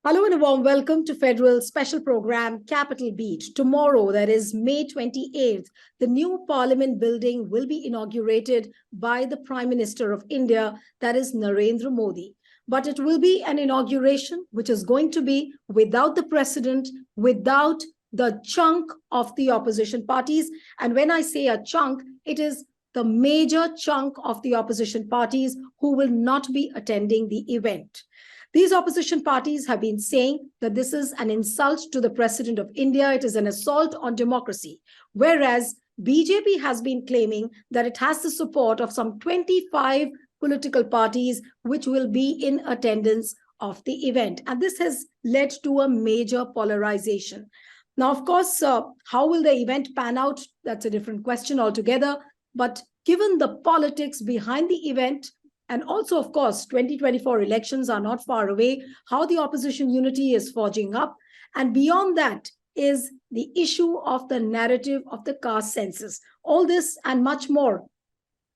Hello and a warm welcome to Federal Special Program Capital Beat. Tomorrow, that is May 28th, the new Parliament building will be inaugurated by the Prime Minister of India, that is Narendra Modi. But it will be an inauguration which is going to be without the president, without the chunk of the opposition parties. And when I say a chunk, it is the major chunk of the opposition parties who will not be attending the event. These opposition parties have been saying that this is an insult to the President of India. It is an assault on democracy. Whereas BJP has been claiming that it has the support of some 25 political parties which will be in attendance of the event. And this has led to a major polarization. Now, of course, how will the event pan out? That's a different question altogether. But given the politics behind the event, and also, of course, 2024 elections are not far away, how the opposition unity is forging up. And beyond that is the issue of the narrative of the caste census. All this and much more.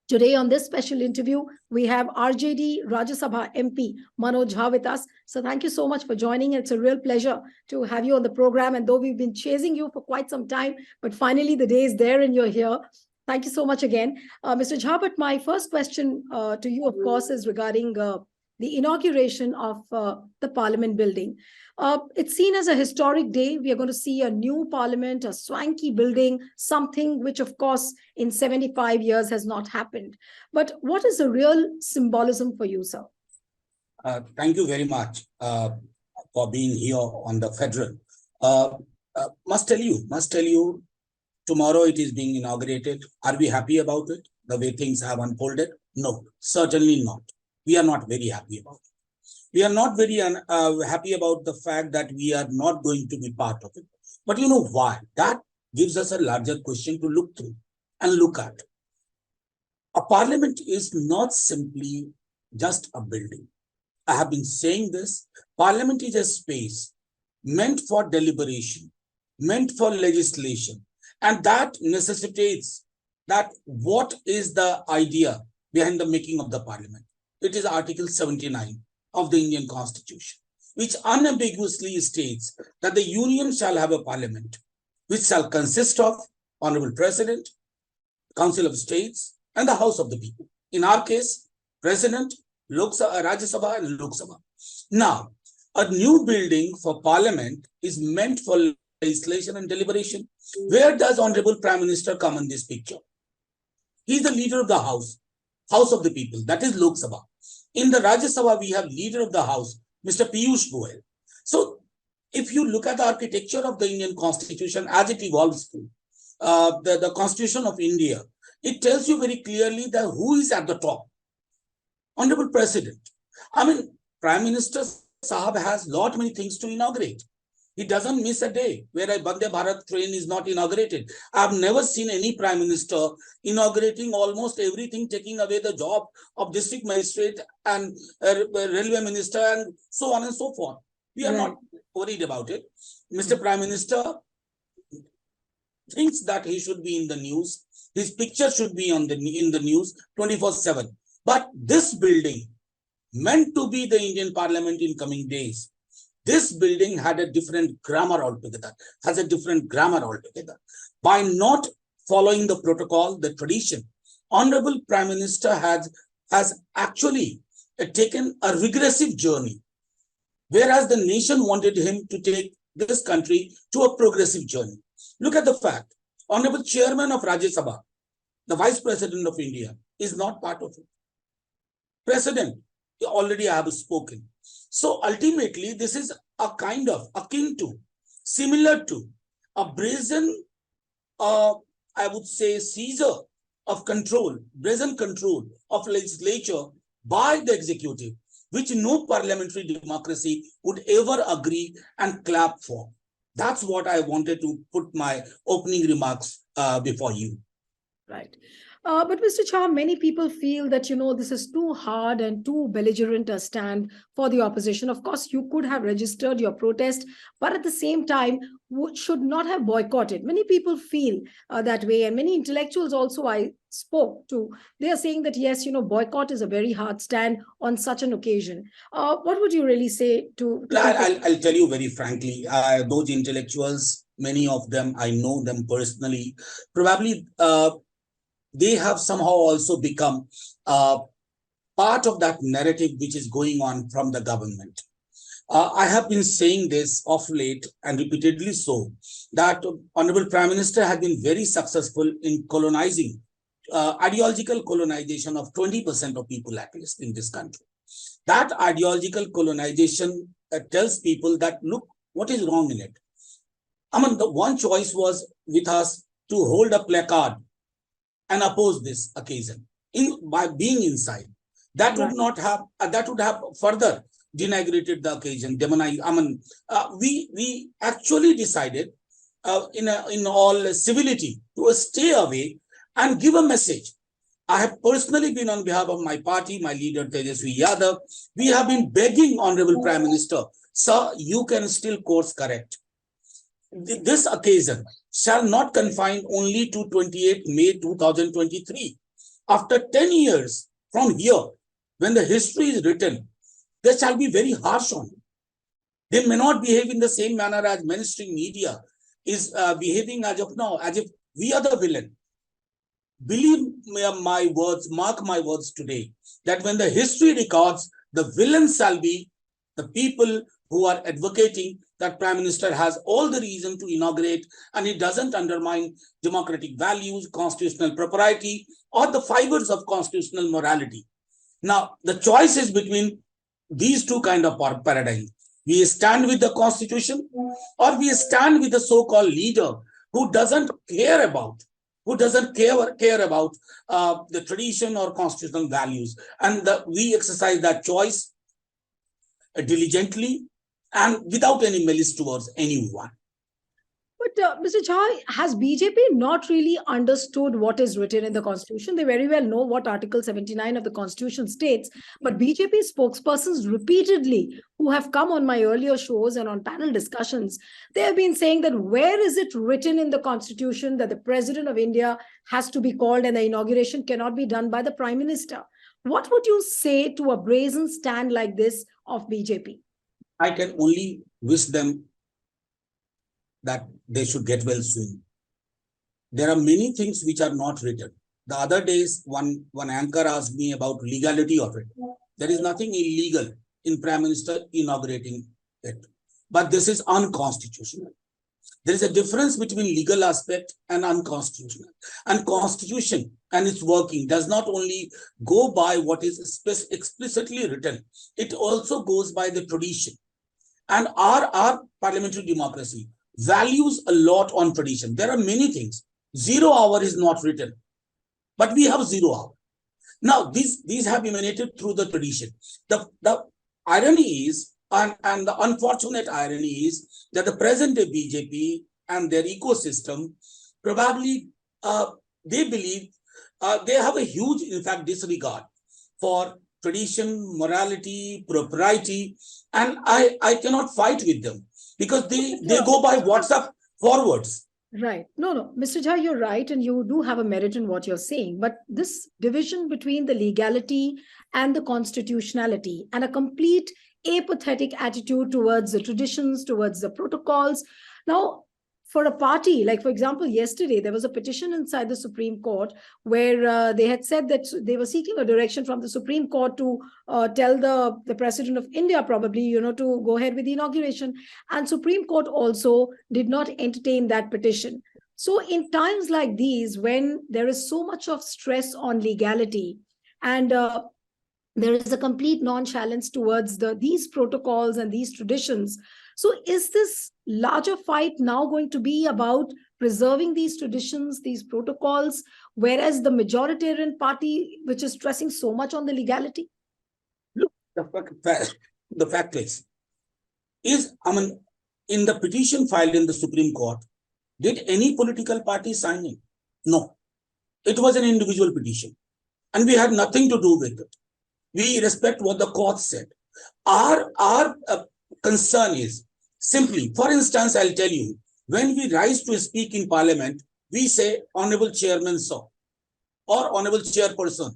Today on this special interview, we have RJD Rajya Sabha MP Manoj Jha with us. So thank you so much for joining. It's a real pleasure to have you on the program. And though we've been chasing you for quite some time, but finally the day is there and you're here. Thank you so much again. Mr. Jha, but my first question to you, of course, is regarding the inauguration of the Parliament building. It's seen as a historic day. We are going to see a new Parliament, a swanky building, something which, of course, in 75 years has not happened. But what is the real symbolism for you, sir? Thank you very much for being here on the Federal. Must tell you, tomorrow it is being inaugurated. Are we happy about it? The way things have unfolded? No, certainly not. We are not very happy about it. We are not very happy about the fact that we are not going to be part of it. But you know why? That gives us a larger question to look through and look at. A parliament is not simply just a building. I have been saying this. Parliament is a space meant for deliberation, meant for legislation. And that necessitates that what is the idea behind the making of the parliament? It is Article 79 of the Indian Constitution, which unambiguously states that the union shall have a parliament, which shall consist of Honorable President, Council of States, and the House of the People. In our case, President, Rajya Sabha, and Lok Sabha. Now, a new building for parliament is meant for legislation and deliberation. Where does Honorable Prime Minister come in this picture? He is the leader of the House of the People, that is Lok Sabha. In the Rajya Sabha, we have leader of the House, Mr. Piyush Goyal. So, if you look at the architecture of the Indian Constitution as it evolves through, the Constitution of India, it tells you very clearly that who is at the top. Honorable President. I mean, Prime Minister Sahab has lot many things to inaugurate. He doesn't miss a day where a Vande Bharat train is not inaugurated. I've never seen any prime minister inaugurating almost everything, taking away the job of district magistrate and railway minister and so on and so forth. We are not worried about it. Mr. Prime Minister thinks that he should be in the news. His picture should be in the news 24/7. But this building, meant to be the Indian Parliament in coming days, this building had a different grammar altogether, has a different grammar altogether. By not following the protocol, the tradition, Honorable Prime Minister has actually taken a regressive journey, whereas the nation wanted him to take this country to a progressive journey. Look at the fact, Honorable Chairman of Rajya Sabha, the Vice President of India, is not part of it. President, already I have spoken. So ultimately, this is a kind of akin to, similar to a brazen, I would say, seizure of control, brazen control of legislature by the executive, which no parliamentary democracy would ever agree and clap for. That's what I wanted to put my opening remarks before you. Right. But Mr. Jha, many people feel that, this is too hard and too belligerent a stand for the opposition. Of course, you could have registered your protest, but at the same time, should not have boycotted. Many people feel that way, and many intellectuals also I spoke to, they are saying that, yes, boycott is a very hard stand on such an occasion. What would you really say to people? I'll tell you very frankly, those intellectuals, many of them, I know them personally, probably they have somehow also become part of that narrative which is going on from the government. I have been saying this of late and repeatedly so, that Honorable Prime Minister has been very successful in colonizing, ideological colonization of 20% of people at least in this country. That ideological colonization tells people that, look, what is wrong in it? I mean, the one choice was with us to hold a placard and oppose this occasion by being inside. That would not have, that would have further denigrated the occasion, demonized. I mean, we actually decided in all civility to stay away and give a message. I have personally been on behalf of my party, my leader Tejasvi Yadav. We have been begging Honorable Prime Minister, sir, you can still course correct. This occasion shall not confine only to 28 May 2023. After 10 years from here, when the history is written, they shall be very harsh on it. They may not behave in the same manner as mainstream media is behaving as of now, as if we are the villain. Believe my words, mark my words today, that when the history records, the villains shall be the people who are advocating that Prime Minister has all the reason to inaugurate and it doesn't undermine democratic values, constitutional propriety, or the fibers of constitutional morality. Now, the choice is between these two kind of paradigms. We stand with the Constitution or we stand with the so-called leader who doesn't care about the tradition or constitutional values. And we exercise that choice diligently and without any malice towards anyone. But Mr. Jha, has BJP not really understood what is written in the Constitution? They very well know what Article 79 of the Constitution states, but BJP spokespersons repeatedly, who have come on my earlier shows and on panel discussions, they have been saying that where is it written in the Constitution that the President of India has to be called and the inauguration cannot be done by the Prime Minister? What would you say to a brazen stand like this of BJP? I can only wish them that they should get well soon. There are many things which are not written. The other days, one anchor asked me about legality of it. There is nothing illegal in Prime Minister inaugurating it. But this is unconstitutional. There is a difference between legal aspect and unconstitutional. And Constitution and its working does not only go by what is explicitly written, it also goes by the tradition. And our parliamentary democracy values a lot on tradition. There are many things. 0 hour is not written, but we have 0 hour. Now, these have emanated through the tradition. The irony is, and the unfortunate irony is, that the present day BJP and their ecosystem probably they believe they have a huge, in fact, disregard for tradition, morality, propriety, and I cannot fight with them because they go by WhatsApp forwards. Right. No, Mr. Jha, you're right. And you do have a merit in what you're saying. But this division between the legality and the constitutionality and a complete apathetic attitude towards the traditions, towards the protocols. Now, for a party, like, for example, yesterday, there was a petition inside the Supreme Court where they had said that they were seeking a direction from the Supreme Court to tell the President of India probably, to go ahead with the inauguration. And Supreme Court also did not entertain that petition. So in times like these, when there is so much of stress on legality and there is a complete nonchalance towards these protocols and these traditions. So is this larger fight now going to be about preserving these traditions, these protocols, whereas the majoritarian party, which is stressing so much on the legality? Look, the fact is, in the petition filed in the Supreme Court, did any political party sign in? No. It was an individual petition, and we had nothing to do with it. We respect what the court said. Our concern is simply, for instance, I'll tell you, when we rise to speak in parliament, we say, Honorable Chairman, sir, or Honorable Chairperson.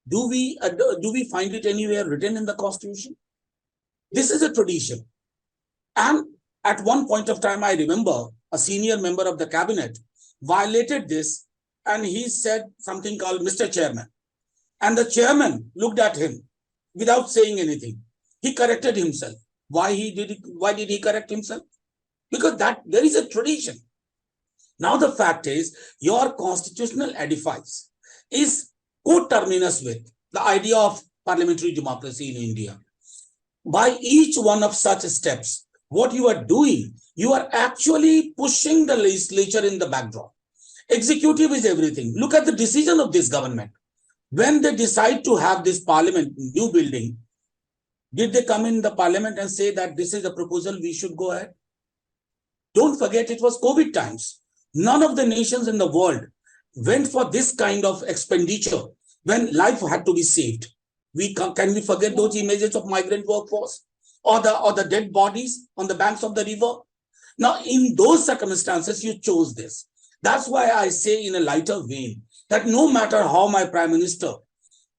Do we find it anywhere written in the Constitution? This is a tradition. And at one point of time, I remember a senior member of the cabinet violated this, and he said something called Mr. Chairman. And the chairman looked at him without saying anything. He corrected himself. Why did he correct himself? Because there is a tradition. Now the fact is, your constitutional edifice is coterminous with the idea of parliamentary democracy in India. By each one of such steps, what you are doing, you are actually pushing the legislature in the backdrop. Executive is everything. Look at the decision of this government. When they decide to have this parliament, new building, did they come in the parliament and say that this is a proposal we should go ahead? Don't forget, it was COVID times. None of the nations in the world went for this kind of expenditure when life had to be saved. Can we forget those images of migrant workforce or the dead bodies on the banks of the river? Now, in those circumstances, you chose this. That's why I say in a lighter vein that no matter how my prime minister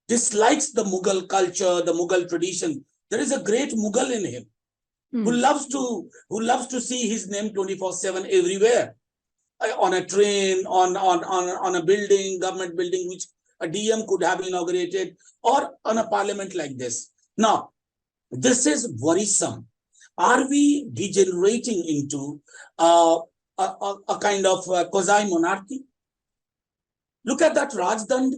dislikes the Mughal culture, the Mughal tradition, there is a great Mughal in him who loves to see his name 24/7 everywhere, on a train, on a building, government building, which a DM could have inaugurated, or on a parliament like this. Now, this is worrisome. Are we degenerating into a kind of quasi-monarchy? Look at that Rajdand.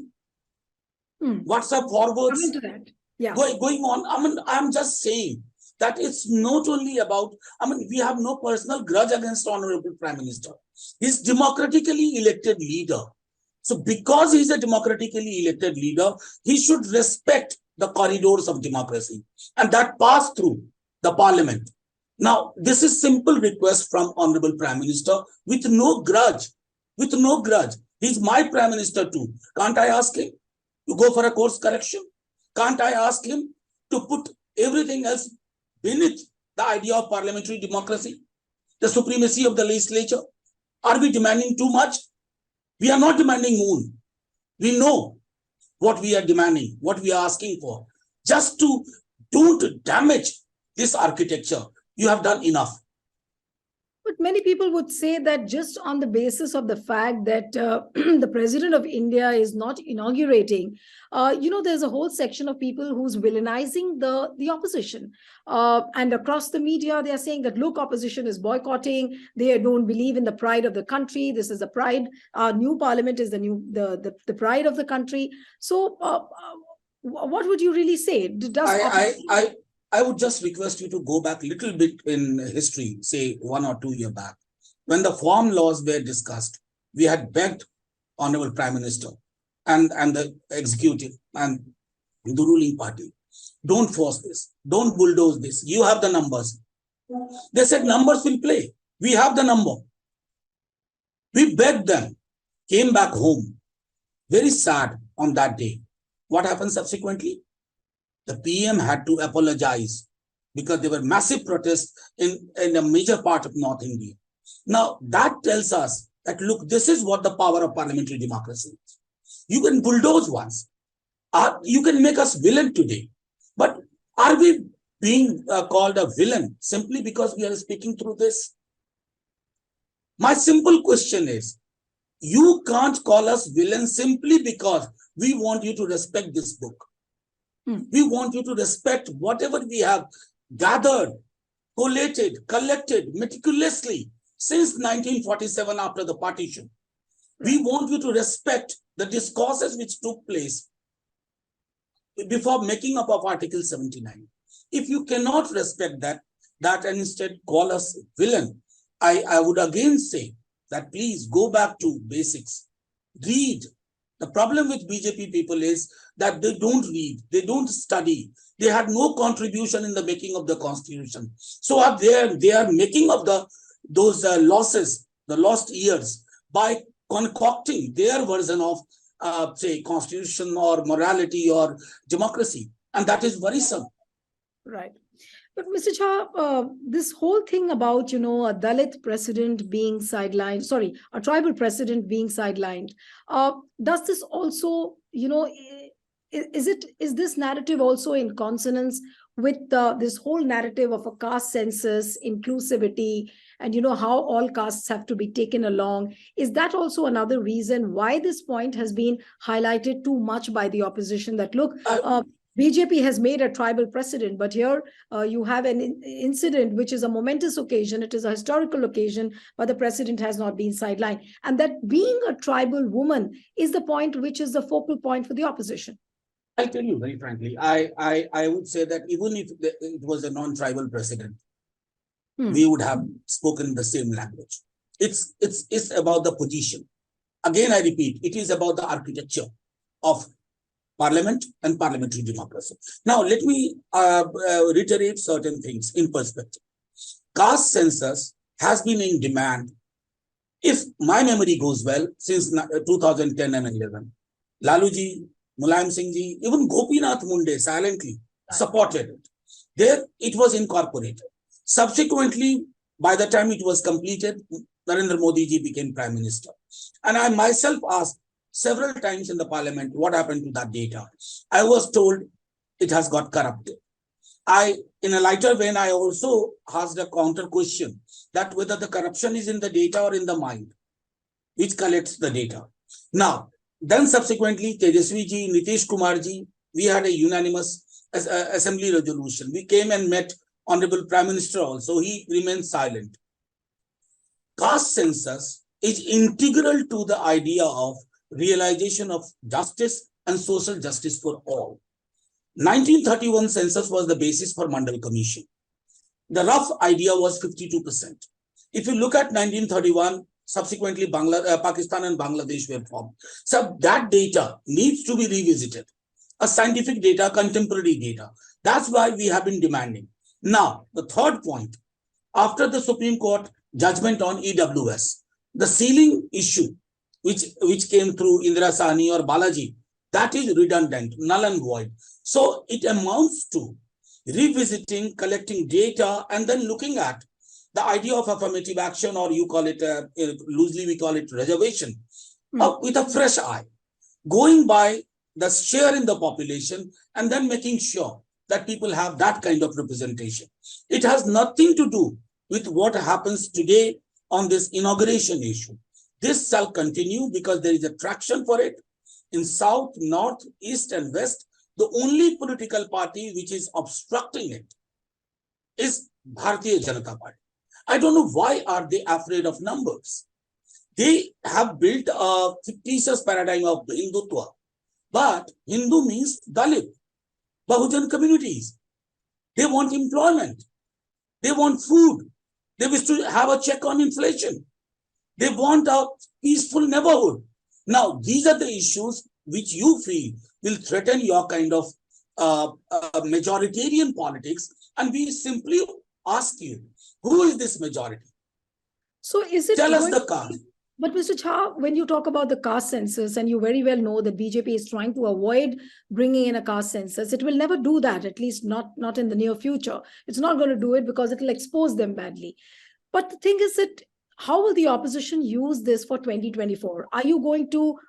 WhatsApp forwards. Coming to that. Yeah. Going on. I'm just saying that it's not only about, we have no personal grudge against Honorable Prime Minister. He's democratically elected leader. So because he's a democratically elected leader, he should respect the corridors of democracy, and that pass through the parliament. Now, this is simple request from Honorable Prime Minister with no grudge. With no grudge. He's my Prime Minister too. Can't I ask him to go for a course correction? Can't I ask him to put everything else beneath the idea of parliamentary democracy, the supremacy of the legislature? Are we demanding too much? We are not demanding moon. We know what we are demanding, what we are asking for. Just to don't damage this architecture. You have done enough. But many people would say that just on the basis of the fact that the president of India is not inaugurating, there's a whole section of people who's villainizing the opposition. And across the media, they are saying that, look, opposition is boycotting. They don't believe in the pride of the country. This is the pride. New parliament is the pride of the country. So what would you really say? I would just request you to go back a little bit in history, say 1 or 2 years back. When the farm laws were discussed, we had begged Honorable Prime Minister and the executive and the ruling party, don't force this, don't bulldoze this. You have the numbers. They said numbers will play. We have the number. We begged them, came back home. Very sad on that day. What happened subsequently? The PM had to apologize because there were massive protests in a major part of North India. Now, that tells us that, look, this is what the power of parliamentary democracy is. You can bulldoze once. You can make us villain today. But are we being called a villain simply because we are speaking through this? My simple question is, you can't call us villain simply because we want you to respect this book. We want you to respect whatever we have gathered, collated, collected meticulously since 1947 after the partition. We want you to respect the discourses which took place before making up of Article 79. If you cannot respect that and instead call us villain, I would again say that please go back to basics. Read. The problem with BJP people is that they don't read, they don't study. They had no contribution in the making of the constitution. So they are making up those losses, the lost years, by concocting their version of, say, constitution or morality or democracy. And that is worrisome. Right. But Mr. Jha, this whole thing about, a Dalit president being sidelined, sorry, a tribal president being sidelined, does this also, is this narrative also in consonance with this whole narrative of a caste census, inclusivity, and, how all castes have to be taken along? Is that also another reason why this point has been highlighted too much by the opposition that, look, BJP has made a tribal precedent, but here you have an incident which is a momentous occasion. It is a historical occasion, but the president has not been sidelined. And that being a tribal woman is the point which is the focal point for the opposition. I'll tell you very frankly, I would say that even if it was a non-tribal president, we would have spoken the same language. It's about the position. Again, I repeat, it is about the architecture of parliament and parliamentary democracy. Now, let me reiterate certain things in perspective. Caste census has been in demand, if my memory goes well, since 2010 and 11. Laluji, Mulayam Singh ji, even Gopinath Munde silently supported it. There, it was incorporated. Subsequently, by the time it was completed, Narendra Modi ji became Prime Minister. And I myself asked several times in the parliament, what happened to that data? I was told it has got corrupted. In a lighter vein, I also asked a counter question that whether the corruption is in the data or in the mind, which collects the data. Now, then subsequently, Tejasvi ji, Nitish Kumar ji, we had a unanimous assembly resolution. We came and met Honorable Prime Minister also. He remained silent. Caste census is integral to the idea of realization of justice and social justice for all. 1931 census was the basis for Mandal Commission. The rough idea was 52%. If you look at 1931, subsequently Pakistan and Bangladesh were formed. So that data needs to be revisited. A scientific data, contemporary data. That's why we have been demanding. Now, the third point, after the Supreme Court judgment on EWS, the ceiling issue, which came through Indira Sahni or Balaji, that is redundant, null and void. So it amounts to revisiting, collecting data, and then looking at the idea of affirmative action, or you call it, loosely we call it reservation, with a fresh eye, going by the share in the population and then making sure that people have that kind of representation. It has nothing to do with what happens today on this inauguration issue. This shall continue because there is a traction for it in South, North, East, and West. The only political party which is obstructing it is Bharatiya Janata Party. I don't know why are they afraid of numbers. They have built a fictitious paradigm of Hindutva, but Hindu means Dalit, Bahujan communities. They want employment. They want food. They wish to have a check on inflation. They want a peaceful neighborhood. Now, these are the issues which you feel will threaten your kind of majoritarian politics. And we simply ask you, who is this majority? So is it— Tell us the caste. But Mr. Jha, when you talk about the caste census, and you very well know that BJP is trying to avoid bringing in a caste census, it will never do that, at least not in the near future. It's not going to do it because it will expose them badly. But the thing is that how will the opposition use this for 2024? Are you going to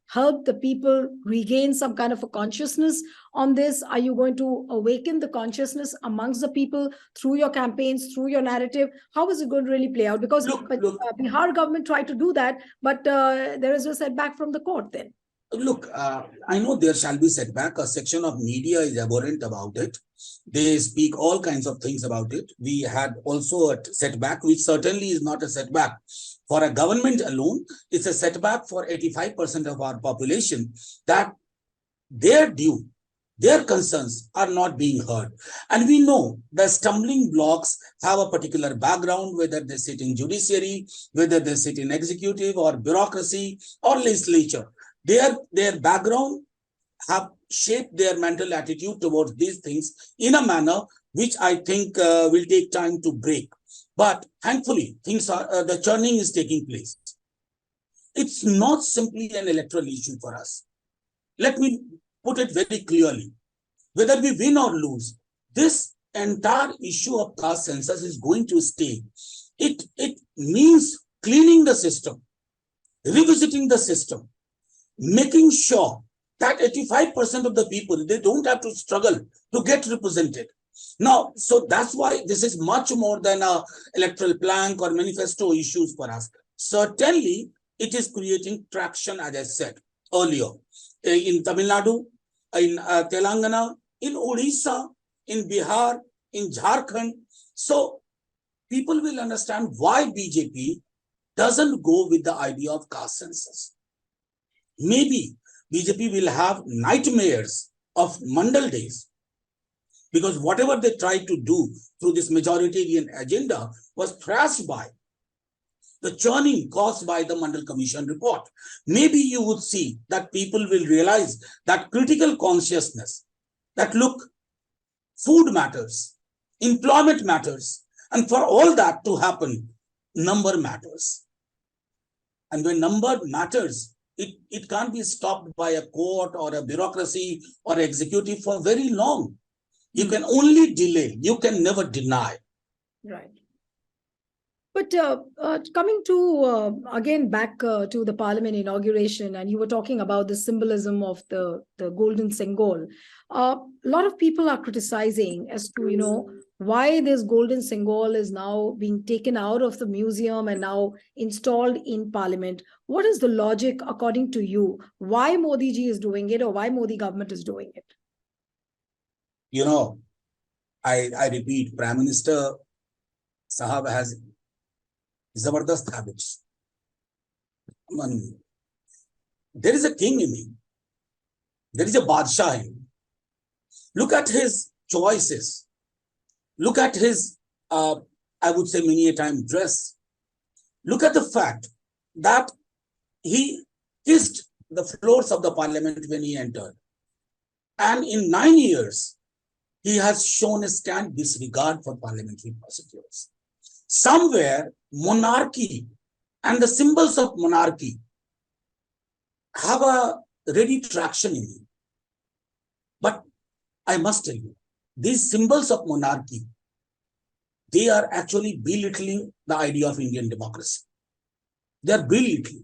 help the people regain some kind of a consciousness on this? Are you going to awaken the consciousness amongst the people through your campaigns, through your narrative? How is it going to really play out? Because Bihar government tried to do that, but there is a setback from the court then. Look, I know there shall be setback. A section of media is abhorrent about it. They speak all kinds of things about it. We had also a setback, which certainly is not a setback for a government alone. It's a setback for 85% of our population, that their concerns are not being heard. And we know the stumbling blocks have a particular background, whether they sit in judiciary, whether they sit in executive or bureaucracy or legislature. Their background have shaped their mental attitude towards these things in a manner which I think will take time to break. But thankfully, things are the churning is taking place. It's not simply an electoral issue for us. Let me put it very clearly. Whether we win or lose, this entire issue of caste census is going to stay. It means cleaning the system, revisiting the system, making sure that 85% of the people, they don't have to struggle to get represented. Now, so that's why this is much more than a electoral plank or manifesto issues for us. Certainly, it is creating traction, as I said earlier, in Tamil Nadu, in Telangana, in Odisha, in Bihar, in Jharkhand. So people will understand why BJP doesn't go with the idea of caste census. Maybe BJP will have nightmares of Mandal days, because whatever they tried to do through this majoritarian agenda was thrashed by the churning caused by the Mandal Commission report. Maybe you would see that people will realize that critical consciousness, that look, food matters, employment matters, and for all that to happen, number matters. And when number matters, it can't be stopped by a court or a bureaucracy or executive for very long. You can only delay, you can never deny. Right. But coming to, again, back to the parliament inauguration, and you were talking about the symbolism of the golden Sengol. A lot of people are criticizing as to, why this golden Sengol is now being taken out of the museum and now installed in parliament. What is the logic, according to you, why Modi ji is doing it, or why Modi government is doing it? I repeat, Prime Minister Sahab has Zabardast habits. There is a king in him. There is a Badshah in him. Look at his choices. Look at his, I would say many a time, dress. Look at the fact that he kissed the floors of the parliament when he entered. And in 9 years, he has shown a scant disregard for parliamentary procedures. Somewhere, monarchy and the symbols of monarchy have a ready traction in him. But I must tell you, these symbols of monarchy, they are actually belittling the idea of Indian democracy. They are belittling.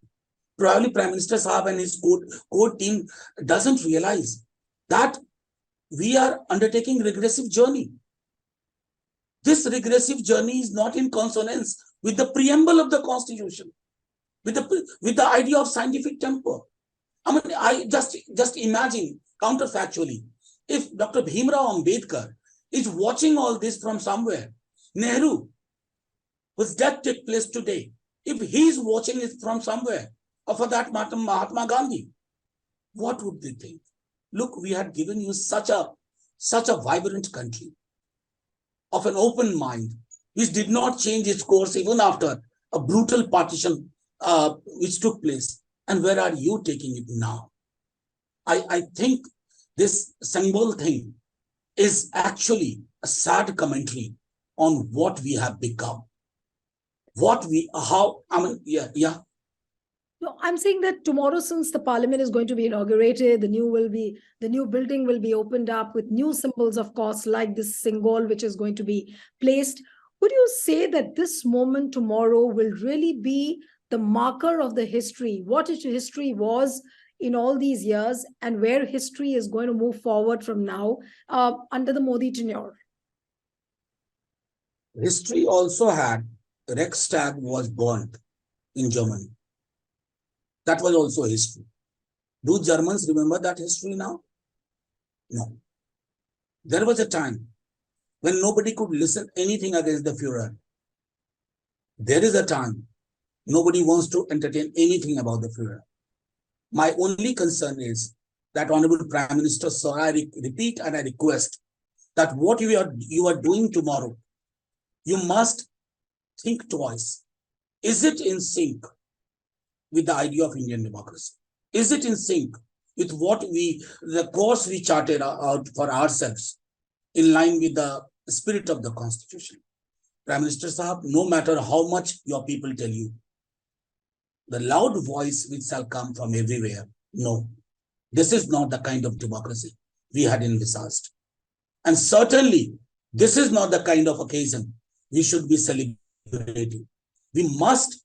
Probably Prime Minister Sahab and his core team doesn't realize that we are undertaking regressive journey. This regressive journey is not in consonance with the preamble of the Constitution, with the idea of scientific temper. I just imagine counterfactually, if Dr. Bhimrao Ambedkar is watching all this from somewhere, Nehru, whose death took place today, if he is watching it from somewhere, or for that matter, Mahatma Gandhi, what would they think? Look, we had given you such a vibrant country of an open mind, which did not change its course even after a brutal partition which took place. And where are you taking it now? I think this Sengol thing is actually a sad commentary on what we have become. No, I'm saying that tomorrow, since the parliament is going to be inaugurated, the new building will be opened up with new symbols, of course, like this Sengol, which is going to be placed. Would you say that this moment tomorrow will really be the marker of the history, what history was in all these years, and where history is going to move forward from now under the Modi tenure? History also had Reichstag was burnt in Germany. That was also history. Do Germans remember that history now? No. There was a time when nobody could listen anything against the Führer. There is a time nobody wants to entertain anything about the Führer. My only concern is that Honorable Prime Minister, sir, I repeat and I request that what you are doing tomorrow, you must think twice. Is it in sync with the idea of Indian democracy? Is it in sync with the course we charted out for ourselves in line with the spirit of the Constitution? Prime Minister Sahab, no matter how much your people tell you, the loud voice which shall come from everywhere. No, this is not the kind of democracy we had envisaged. And certainly, this is not the kind of occasion we should be celebrating. We must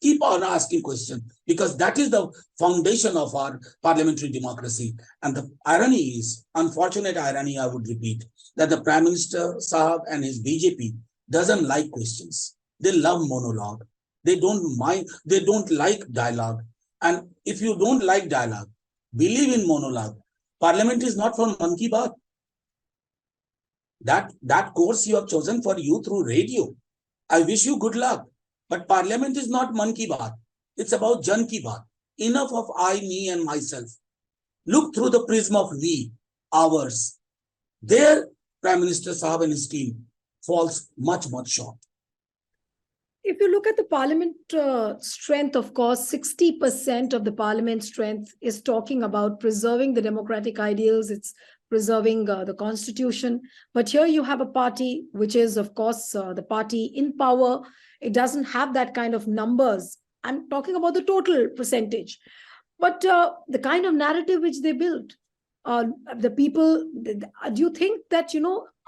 keep on asking questions, because that is the foundation of our parliamentary democracy. And the irony is, unfortunate irony, I would repeat, that the Prime Minister Sahab and his BJP doesn't like questions. They love monologue. They don't mind, they don't like dialogue. And if you don't like dialogue, believe in monologue. Parliament is not for Man Ki Baat. That course you have chosen for you through radio. I wish you good luck. But Parliament is not Man Ki Baat. It's about Jan Ki Baat. Enough of I, me, and myself. Look through the prism of we, ours. Their Prime Minister Sahab and his team falls much, much short. If you look at the parliament strength, of course, 60% of the parliament strength is talking about preserving the democratic ideals. It's preserving the constitution. But here you have a party, which is, of course, the party in power. It doesn't have that kind of numbers. I'm talking about the total percentage. But the kind of narrative which they built, the people, do you think that,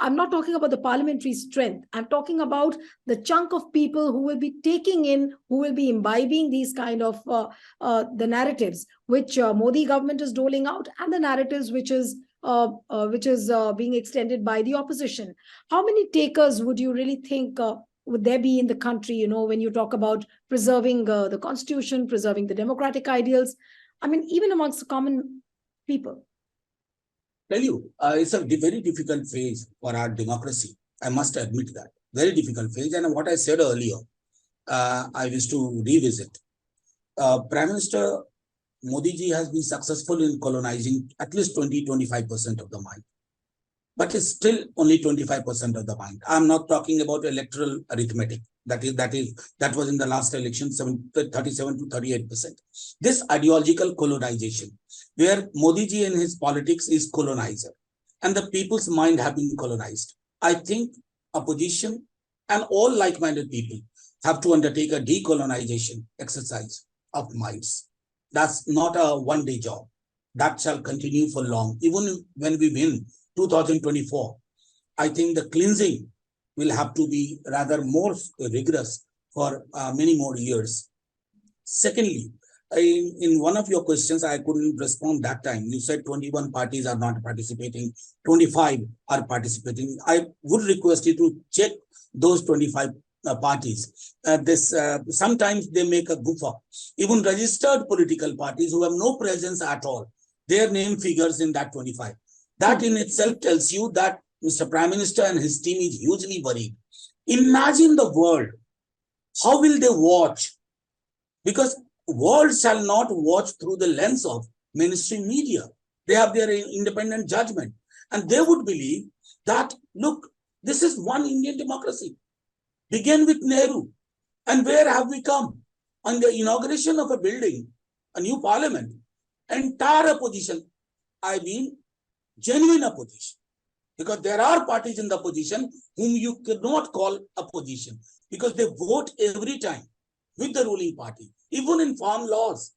I'm not talking about the parliamentary strength. I'm talking about the chunk of people who will be taking in, who will be imbibing these kind of the narratives which Modi government is doling out, and the narratives which is being extended by the opposition. How many takers would you really think would there be in the country, when you talk about preserving the constitution, preserving the democratic ideals? I mean, even amongst the common people. Tell you, it's a very difficult phase for our democracy. I must admit that. Very difficult phase. And what I said earlier, I wish to revisit. Prime Minister Modi ji has been successful in colonizing at least 20-25% of the mind. But it's still only 25% of the mind. I'm not talking about electoral arithmetic. That was in the last election, 37 to 38%. This ideological colonization, where Modi ji in his politics is colonizer, and the people's mind have been colonized. I think opposition and all like-minded people have to undertake a decolonization exercise of minds. That's not a one-day job. That shall continue for long. Even when we win 2024, I think the cleansing will have to be rather more rigorous for many more years. Secondly, in one of your questions, I couldn't respond that time. You said 21 parties are not participating, 25 are participating. I would request you to check those 25 parties. Sometimes they make a goof up. Even registered political parties who have no presence at all, their name figures in that 25. That in itself tells you that Mr. Prime Minister and his team is hugely worried. Imagine the world. How will they watch? Because world shall not watch through the lens of mainstream media. They have their independent judgment. And they would believe that, look, this is one Indian democracy. Begin with Nehru. And where have we come? On the inauguration of a building, a new parliament, entire opposition, I mean, genuine opposition. Because there are parties in the opposition whom you cannot call opposition, because they vote every time with the ruling party, even in farm laws.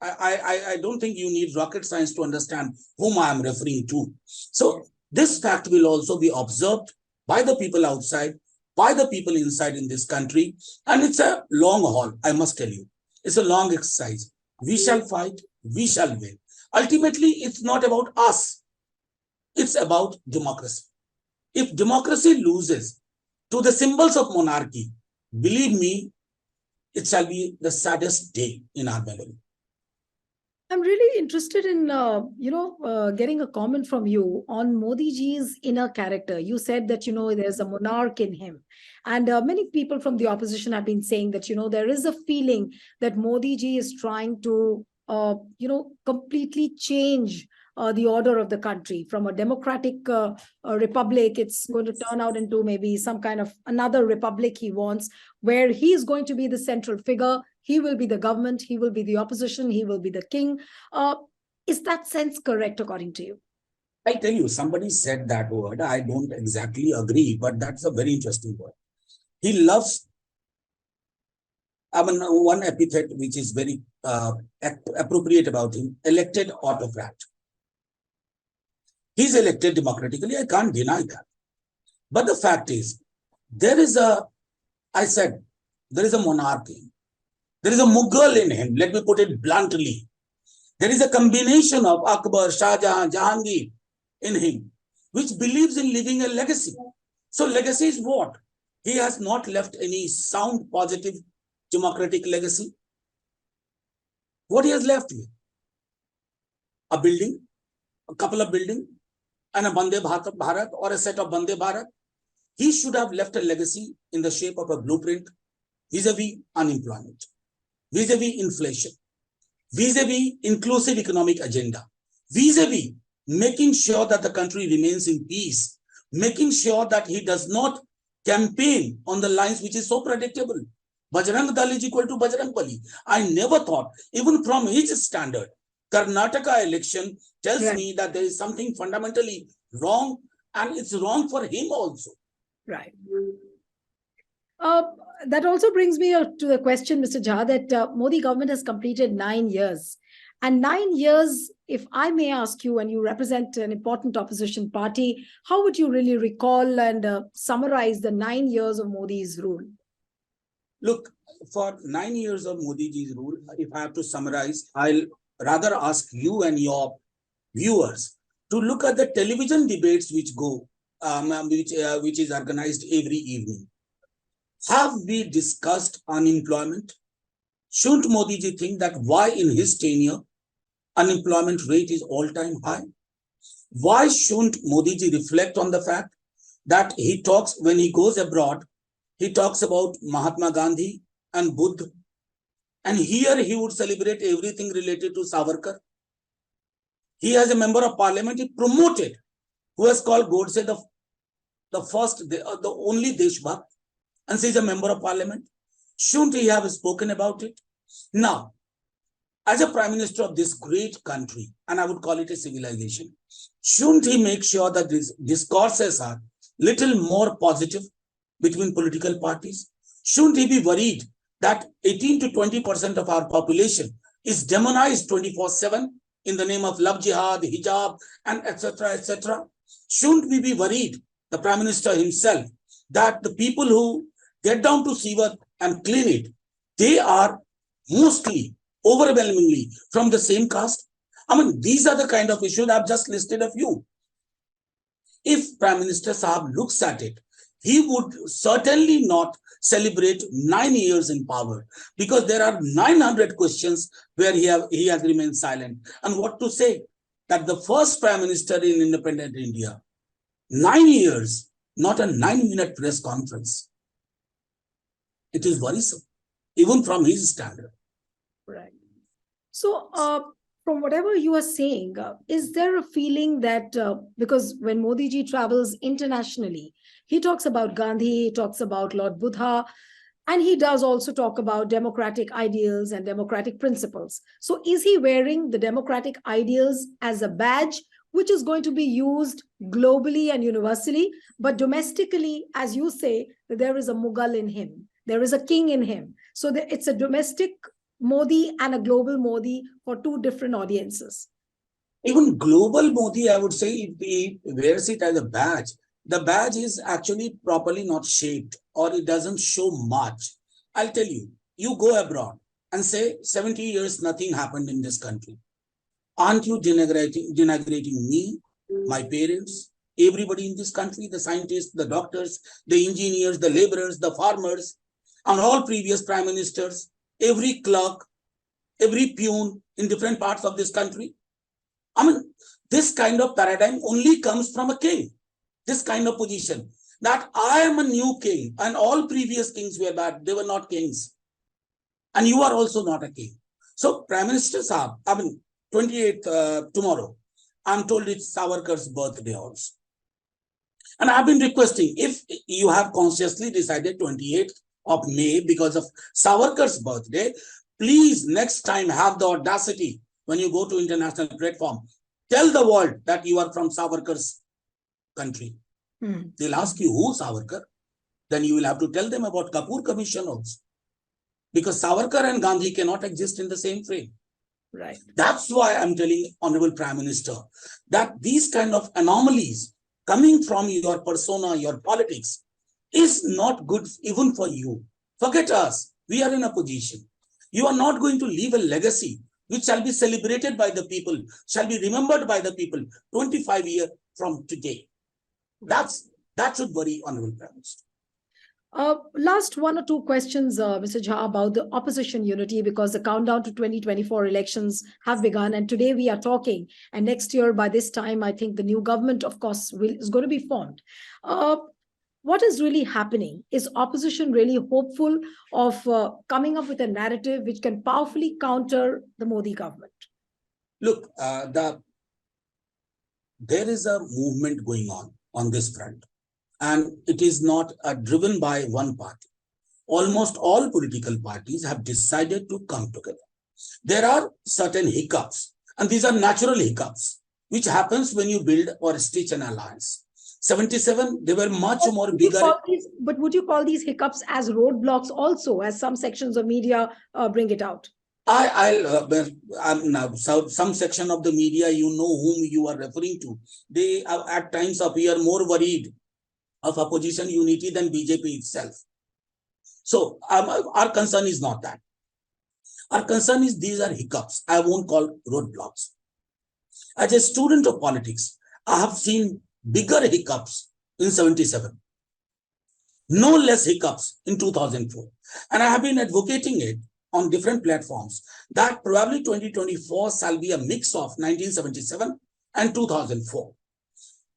I don't think you need rocket science to understand whom I am referring to. So this fact will also be observed by the people outside, by the people inside in this country. And it's a long haul, I must tell you. It's a long exercise. We shall fight, we shall win. Ultimately, it's not about us. It's about democracy. If democracy loses to the symbols of monarchy, believe me, it shall be the saddest day in our memory. I'm really interested in, getting a comment from you on Modi ji's inner character. You said that, there's a monarch in him. And many people from the opposition have been saying that, there is a feeling that Modi ji is trying to, completely change the order of the country from a democratic republic. It's going to turn out into maybe some kind of another republic he wants, where he is going to be the central figure. He will be the government. He will be the opposition. He will be the king. Is that sense correct, according to you? I tell you, somebody said that word. I don't exactly agree, but that's a very interesting word. He loves I mean, one epithet which is very appropriate about him, elected autocrat. He's elected democratically, I can't deny that. But the fact is, there is a monarchy. There is a Mughal in him, let me put it bluntly. There is a combination of Akbar, Shah Jahan, Jahangir in him, which believes in leaving a legacy. So legacy is what? He has not left any sound, positive, democratic legacy. What he has left with? A building, a couple of buildings, and a Vande Bharat or a set of Vande Bharat. He should have left a legacy in the shape of a blueprint vis-a-vis unemployment, vis-a-vis inflation, vis-a-vis inclusive economic agenda, vis-a-vis making sure that the country remains in peace, making sure that he does not campaign on the lines which is so predictable. Bajrang Dal is equal to Bajrang Bali. I never thought, even from his standard, Karnataka election tells me that there is something fundamentally wrong, and it's wrong for him also. Right. That also brings me to the question, Mr. Jha, that Modi government has completed 9 years. And 9 years, if I may ask you, and you represent an important opposition party, how would you really recall and summarize the 9 years of Modi's rule? Look, for 9 years of Modi's rule, if I have to summarize, I'll rather ask you and your viewers to look at the television debates which go, which is organized every evening. Have we discussed unemployment? Shouldn't Modi ji think that why in his tenure unemployment rate is all-time high? Why shouldn't Modi ji reflect on the fact that he talks, when he goes abroad, he talks about Mahatma Gandhi and Buddha, and here he would celebrate everything related to Savarkar. He has a member of parliament he promoted, who has called Godse the only Deshbhakt, and says a member of parliament. Shouldn't he have spoken about it? Now, as a prime minister of this great country, and I would call it a civilization, shouldn't he make sure that these discourses are little more positive between political parties? Shouldn't he be worried that 18 to 20% of our population is demonized 24/7 in the name of love jihad, hijab, and etc., etc.? Shouldn't we be worried, the prime minister himself, that the people who get down to sewer and clean it, they are mostly, overwhelmingly from the same caste? I mean, these are the kind of issues. I've just listed a few. If Prime Minister Saab looks at it, he would certainly not celebrate 9 years in power, because there are 900 questions where he has remained silent. And what to say? That the first Prime Minister in independent India, 9 years, not a 9-minute press conference. It is worrisome, even from his standard. Right. So, from whatever you are saying, is there a feeling that, because when Modi ji travels internationally, he talks about Gandhi, he talks about Lord Buddha, and he does also talk about democratic ideals and democratic principles. So is he wearing the democratic ideals as a badge, which is going to be used globally and universally, but domestically, as you say, that there is a Mughal in him, there is a king in him. So it's a domestic Modi and a global Modi for two different audiences. Even global Modi, I would say, if he wears it as a badge, the badge is actually properly not shaped, or it doesn't show much. I'll tell you, you go abroad and say 70 years, nothing happened in this country. Aren't you denigrating me, my parents, everybody in this country, the scientists, the doctors, the engineers, the laborers, the farmers, and all previous prime ministers, every clerk, every peon in different parts of this country? I mean, this kind of paradigm only comes from a king. This kind of position, that I am a new king and all previous kings were bad, they were not kings. And you are also not a king. So Prime Minister Saab, I mean, 28th tomorrow, I'm told it's Savarkar's birthday also. And I've been requesting, if you have consciously decided 28th of May because of Savarkar's birthday, please next time have the audacity when you go to international platform, tell the world that you are from Savarkar's country. They'll ask you, who Savarkar? Then you will have to tell them about Kapoor Commission also. because Savarkar and Gandhi cannot exist in the same frame. Right. That's why I'm telling Honorable Prime Minister that these kind of anomalies coming from your persona, your politics, is not good even for you. Forget us. We are in a position. You are not going to leave a legacy which shall be celebrated by the people, shall be remembered by the people 25 years from today. That should worry Honorable Prime Minister. Last one or two questions, Mr. Jha, about the opposition unity, because the countdown to 2024 elections have begun. And today we are talking. And next year, by this time, I think the new government, of course, is going to be formed. What is really happening? Is opposition really hopeful of coming up with a narrative which can powerfully counter the Modi government? Look, there is a movement going on this front. And it is not driven by one party. Almost all political parties have decided to come together. There are certain hiccups, and these are natural hiccups, which happens when you build or stitch an alliance. 77, they were much more bigger. But would you call these hiccups as roadblocks also, as some sections of media bring it out? Some section of the media, you know whom you are referring to. They at times appear more worried of opposition unity than BJP itself. So our concern is not that. Our concern is these are hiccups. I won't call roadblocks. As a student of politics, I have seen bigger hiccups in 77. No less hiccups in 2004. And I have been advocating it on different platforms that probably 2024 shall be a mix of 1977 and 2004.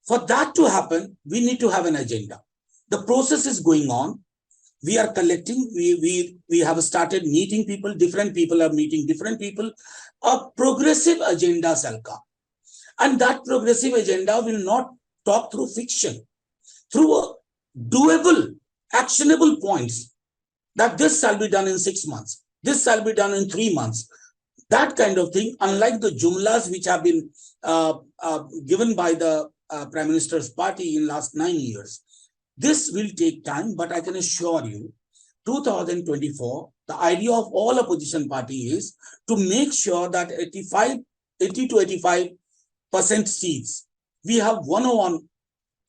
For that to happen, we need to have an agenda. The process is going on. We are collecting. We have started meeting people. Different people are meeting different people. A progressive agenda shall come. And that progressive agenda will not talk through fiction, through a doable, actionable points that this shall be done in 6 months. This shall be done in 3 months. That kind of thing, unlike the jumlas which have been given by the Prime Minister's party in last 9 years. This will take time, but I can assure you, 2024, the idea of all opposition party is to make sure that 80 to 85% seats, we have 1-on-1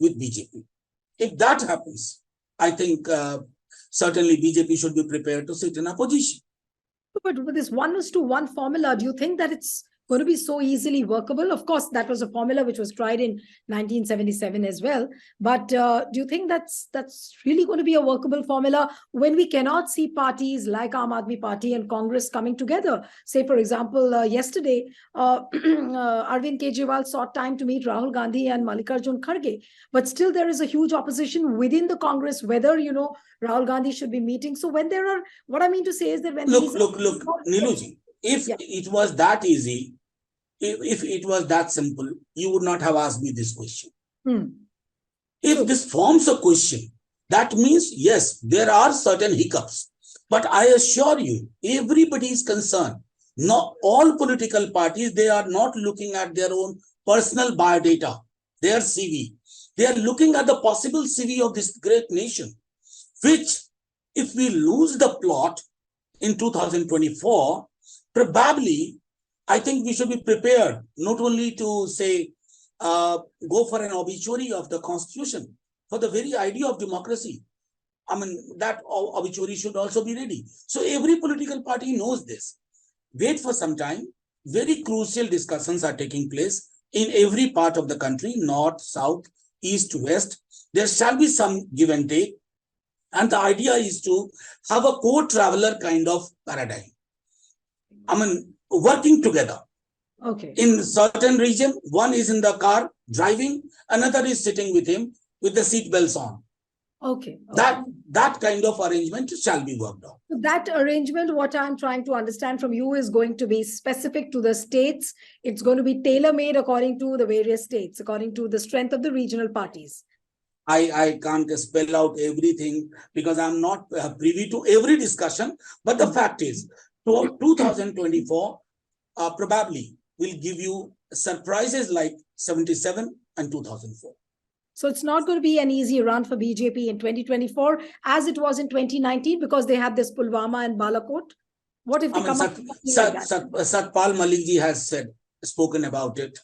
with BJP. If that happens, I think certainly BJP should be prepared to sit in opposition. But with this 1:1 formula, do you think that it's going to be so easily workable? Of course, that was a formula which was tried in 1977 as well. But do you think that's really going to be a workable formula when we cannot see parties like Aam Aadmi Party and Congress coming together? Say, for example, yesterday, Arvind Kejriwal sought time to meet Rahul Gandhi and Mallikarjun Kharge. But still, there is a huge opposition within the Congress, whether, Rahul Gandhi should be meeting. So when there are, what I mean to say is that when look, Niluji, if it was that easy, if it was that simple, you would not have asked me this question. If this forms a question, that means, yes, there are certain hiccups. But I assure you, everybody is concerned. Not all political parties, they are not looking at their own personal biodata, their CV. They are looking at the possible CV of this great nation, which, if we lose the plot in 2024, probably, I think we should be prepared not only to say, go for an obituary of the constitution, for the very idea of democracy. I mean, that obituary should also be ready. So every political party knows this. Wait for some time. Very crucial discussions are taking place in every part of the country, north, south, east, west. There shall be some give and take. And the idea is to have a co-traveler kind of paradigm. I mean, working together. Okay. In certain region, one is in the car driving, another is sitting with him with the seat belts on. Okay. That kind of arrangement shall be worked out. So that arrangement, what I'm trying to understand from you, is going to be specific to the states. It's going to be tailor-made according to the various states, according to the strength of the regional parties. I can't spell out everything because I'm not privy to every discussion. But the fact is, 2024 probably will give you surprises like 77 and 2004. So it's not going to be an easy run for BJP in 2024 as it was in 2019 because they had this Pulwama and Balakot. What if they come up with something like that? Satpal Malik ji has spoken about it.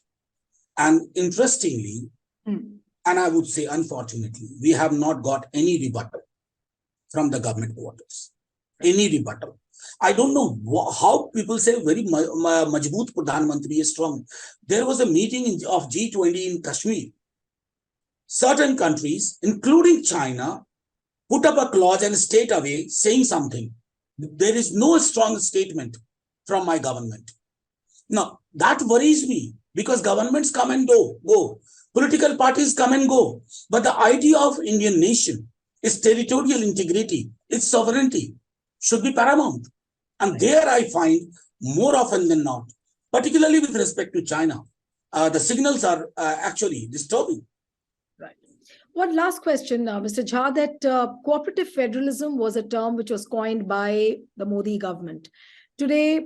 And interestingly, and I would say unfortunately, we have not got any rebuttal from the government quarters. Any rebuttal. I don't know how people say very Majboot Pradhan Mantri is strong. There was a meeting of G20 in Kashmir. Certain countries, including China, put up a clause and stayed away saying something. There is no strong statement from my government. Now, that worries me because governments come and go. Political parties come and go. But the idea of Indian nation, its territorial integrity, its sovereignty should be paramount. And there I find more often than not, particularly with respect to China, the signals are actually disturbing. Right. One last question, Mr. Jha, that cooperative federalism was a term which was coined by the Modi government. Today,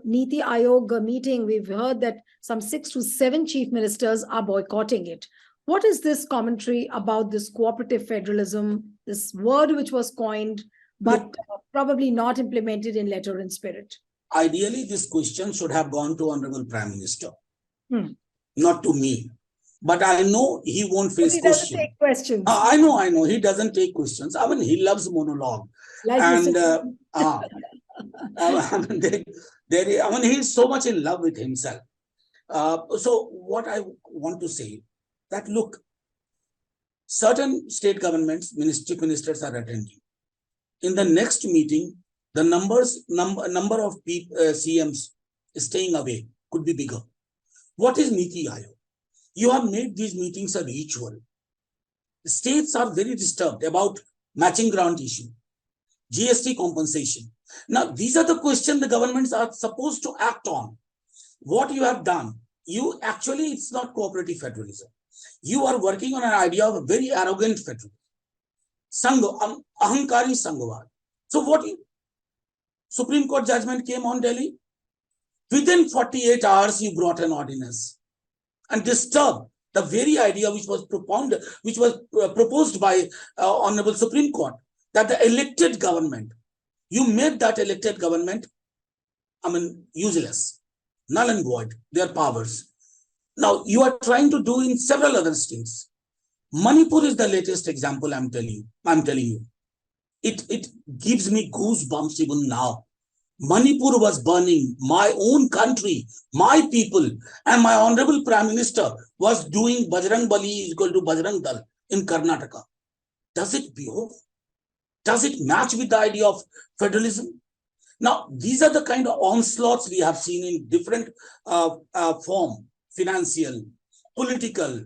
NITI Aayog meeting, we've heard that some 6 to 7 chief ministers are boycotting it. What is this commentary about this cooperative federalism, this word which was coined, but probably not implemented in letter and spirit? Ideally, this question should have gone to Honorable Prime Minister, not to me. But I know he won't face questions. He doesn't take questions. I know. He doesn't take questions. I mean, he loves monologue. Like and he's so much in love with himself. So what I want to say that, look, certain state governments, chief ministers are attending. In the next meeting, the number of CMs staying away could be bigger. What is NITI Aayog? You have made these meetings a ritual. States are very disturbed about matching grant issue, GST compensation. Now, these are the questions the governments are supposed to act on. What you have done, it's not cooperative federalism. You are working on an idea of a very arrogant federalism. Ahankari Sangwar. So Supreme Court judgment came on Delhi. Within 48 hours, you brought an ordinance and disturbed the very idea which was proposed by Honorable Supreme Court, that the elected government, you made that elected government, useless, null and void, their powers. Now, you are trying to do in several other states. Manipur is the latest example I'm telling you. It gives me goosebumps even now. Manipur was burning, my own country, my people, and my Honorable Prime Minister was doing Bajrang Bali is equal to Bajrang Dal in Karnataka. Does it behove? Does it match with the idea of federalism? Now, these are the kind of onslaughts we have seen in different form, financial, political,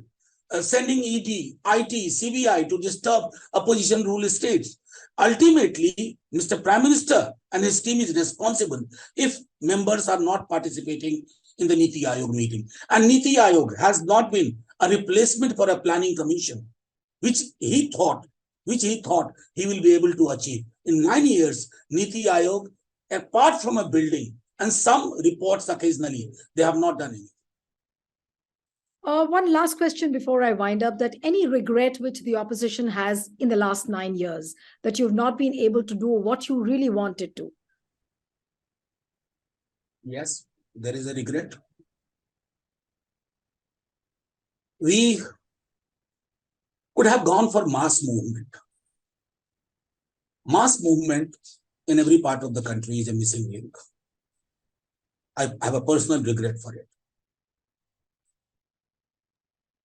sending ED, IT, CBI to disturb opposition rule states. Ultimately, Mr. Prime Minister and his team is responsible if members are not participating in the NITI Aayog meeting. And NITI Aayog has not been a replacement for a planning commission, which he thought he will be able to achieve. In 9 years, NITI Aayog, apart from a building and some reports occasionally, they have not done anything. One last question before I wind up, that any regret which the opposition has in the last 9 years, that you've not been able to do what you really wanted to? Yes, there is a regret. We could have gone for mass movement. Mass movement in every part of the country is a missing link. I have a personal regret for it.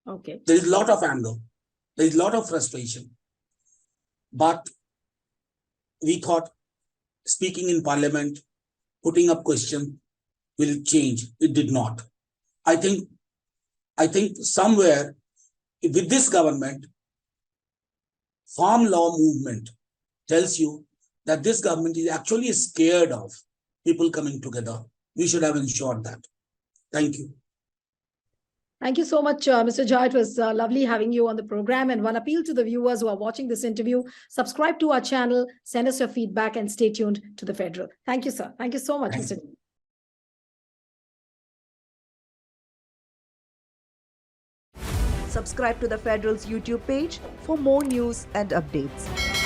Okay. There is a lot of anger. There is a lot of frustration. But we thought speaking in parliament, putting up questions will change. It did not. I think somewhere with this government, farm law movement tells you that this government is actually scared of people coming together. We should have ensured that. Thank you. Thank you so much, Mr. Jha. It was lovely having you on the program. And one appeal to the viewers who are watching this interview, subscribe to our channel, send us your feedback, and stay tuned to the Federal. Thank you, sir. Thank you so much, Mr. Jha. Subscribe to the Federal's YouTube page for more news and updates.